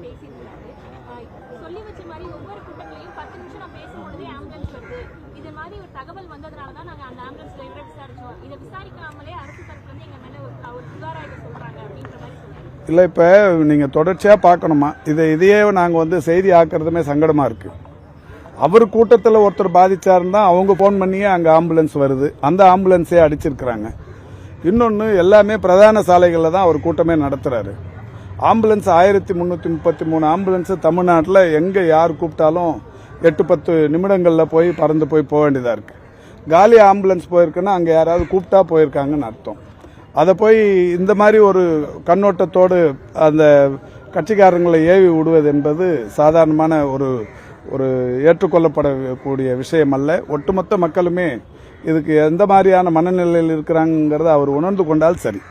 பேசியிருந்தாரு. சொல்லி வச்ச மாதிரி ஒவ்வொரு கூட்டத்திலையும் 10 நிமிஷம் நான் பேசும்பொழுதே ஆம்புலன்ஸ் வருது, இது மாதிரி ஒரு தகவல் வந்ததுனால தான் நாங்கள் அந்த ஆம்புலன்ஸ் டிரைவரை விசாரிச்சோம், இதை விசாரிக்காமலே அரசு தரப்புல இருந்து எங்க மேல ஒரு புகாராக சொல்றாங்க அப்படின்ற மாதிரி சொல்றாங்க. இல்லை, இப்போ நீங்கள் தொடர்ச்சியாக பார்க்கணுமா, இதையே நாங்கள் செய்தி ஆக்குறதுமே சங்கடமாக இருக்குது. அவர் கூட்டத்தில் ஒருத்தர் பாதிச்சாருன்னா அவங்க ஃபோன் பண்ணியே அங்கே ஆம்புலன்ஸ் வருது, அந்த ஆம்புலன்ஸே அடிச்சிருக்கிறாங்க. இன்னொன்று, எல்லாமே பிரதான சாலைகளில் தான் அவர் கூட்டமே நடத்துகிறாரு. ஆம்புலன்ஸ் 1333 ஆம்புலன்ஸு தமிழ்நாட்டில் எங்கே யார் கூப்பிட்டாலும் 8-10 நிமிடங்களில் போய் பறந்து போக வேண்டியதாக இருக்குது. காலி ஆம்புலன்ஸ் போயிருக்குன்னா அங்கே யாராவது கூப்பிட்டா போயிருக்காங்கன்னு அர்த்தம். அதை போய் இந்த மாதிரி ஒரு கண்ணோட்டத்தோடு அந்த கட்சிக்காரங்களை ஏவி விடுவது என்பது சாதாரணமான ஒரு ஏற்றுக்கொள்ளப்படக்கூடிய விஷயம் அல்ல. ஒட்டுமொத்த மக்களுமே இதுக்கு எந்த மாதிரியான மனநிலையில் இருக்கிறாங்கிறத அவர் உணர்ந்து கொண்டால் சரி.